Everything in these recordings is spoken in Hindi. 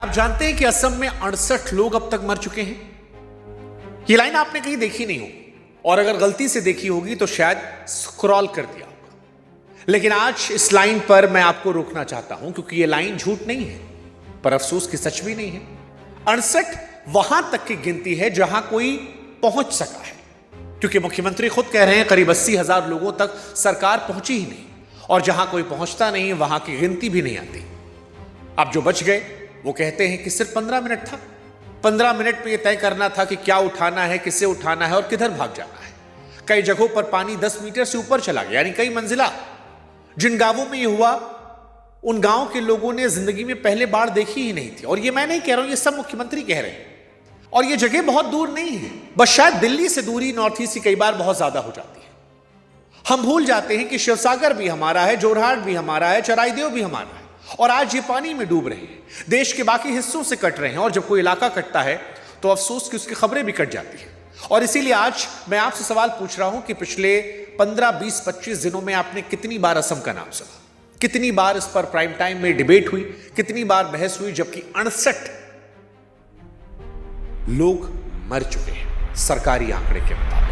आप जानते हैं कि असम में 68 लोग अब तक मर चुके हैं। ये लाइन आपने कहीं देखी नहीं होगी, और अगर गलती से देखी होगी तो शायद स्क्रॉल कर दिया होगा। लेकिन आज इस लाइन पर मैं आपको रोकना चाहता हूं, क्योंकि ये लाइन झूठ नहीं है, पर अफसोस की सच भी नहीं है। 68 वहां तक की गिनती है जहां कोई पहुंच सका है, क्योंकि मुख्यमंत्री खुद कह रहे हैं करीब 80,000 लोगों तक सरकार पहुंची ही नहीं, और जहां कोई पहुंचता नहीं वहां की गिनती भी नहीं आती। अब जो बच गए वो कहते हैं कि सिर्फ 15 मिनट था। 15 मिनट में यह तय करना था कि क्या उठाना है, किसे उठाना है और किधर भाग जाना है। कई जगहों पर पानी 10 मीटर से ऊपर चला गया, यानी कई मंजिला। जिन गांवों में यह हुआ उन गांव के लोगों ने जिंदगी में पहले बाढ़ देखी ही नहीं थी। और ये मैं नहीं कह रहा हूं, ये सब मुख्यमंत्री कह रहे हैं। और ये जगह बहुत दूर नहीं है, बस शायद दिल्ली से दूरी नॉर्थ ईस्ट की कई बार बहुत ज्यादा हो जाती है। हम भूल जाते हैं कि शिवसागर भी हमारा है, जोरहाट भी हमारा है, चराइदेव भी हमारा है, और आज ये पानी में डूब रहे हैं, देश के बाकी हिस्सों से कट रहे हैं। और जब कोई इलाका कटता है तो अफसोस कि उसकी खबरें भी कट जाती हैं। और इसीलिए आज मैं आपसे सवाल पूछ रहा हूं कि पिछले 15, 20, 25 दिनों में आपने कितनी बार असम का नाम सुना, कितनी बार इस पर प्राइम टाइम में डिबेट हुई, कितनी बार बहस हुई, जबकि 68 लोग मर चुके हैं सरकारी आंकड़े के मुताबिक।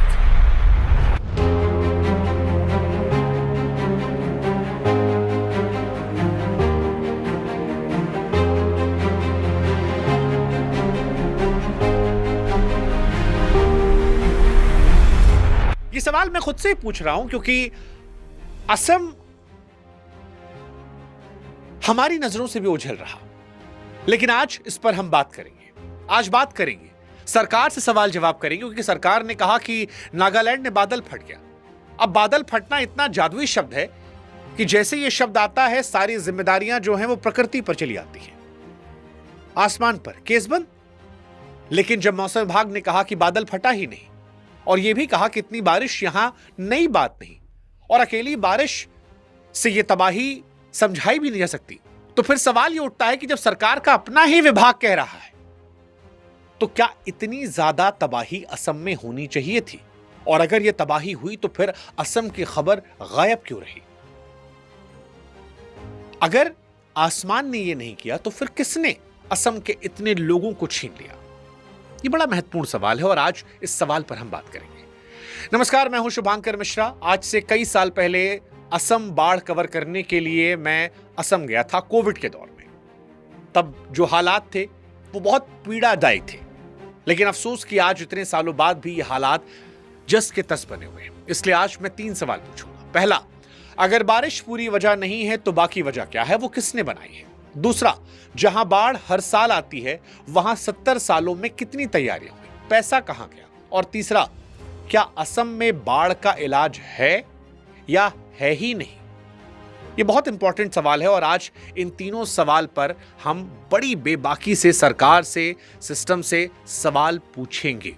ये सवाल मैं खुद से ही पूछ रहा हूं, क्योंकि असम हमारी नजरों से भी ओझल रहा। लेकिन आज इस पर हम बात करेंगे। आज बात करेंगे, सरकार से सवाल जवाब करेंगे, क्योंकि सरकार ने कहा कि नागालैंड में बादल फट गया। अब बादल फटना इतना जादुई शब्द है कि जैसे ये शब्द आता है सारी जिम्मेदारियां जो हैं वो प्रकृति पर चली आती हैं। आसमान पर केस बंद। लेकिन जब मौसम विभाग ने कहा कि बादल फटा ही नहीं, और यह भी कहा कि इतनी बारिश यहां नई बात नहीं, और अकेली बारिश से यह तबाही समझाई भी नहीं जा सकती, तो फिर सवाल यह उठता है कि जब सरकार का अपना ही विभाग कह रहा है तो क्या इतनी ज्यादा तबाही असम में होनी चाहिए थी? और अगर यह तबाही हुई तो फिर असम की खबर गायब क्यों रही? अगर आसमान ने यह नहीं किया तो फिर किसने असम के इतने लोगों को छीन लिया? ये बड़ा महत्वपूर्ण सवाल है, और आज इस सवाल पर हम बात करेंगे। नमस्कार, मैं हूं शुभांकर मिश्रा। आज से कई साल पहले असम बाढ़ कवर करने के लिए मैं असम गया था कोविड के दौर में। तब जो हालात थे वो बहुत पीड़ादायी थे, लेकिन अफसोस कि आज इतने सालों बाद भी ये हालात जस के तस बने हुए हैं। इसलिए आज मैं 3 सवाल पूछूंगा। पहला, अगर बारिश पूरी वजह नहीं है तो बाकी वजह क्या है, वो किसने बनाई है? दूसरा, जहां बाढ़ हर साल आती है वहां 70 सालों में कितनी तैयारियां हुई, पैसा कहां गया? और तीसरा, क्या असम में बाढ़ का इलाज है या है ही नहीं? ये बहुत इंपॉर्टेंट सवाल है, और आज इन तीनों सवाल पर हम बड़ी बेबाकी से सरकार से, सिस्टम से सवाल पूछेंगे।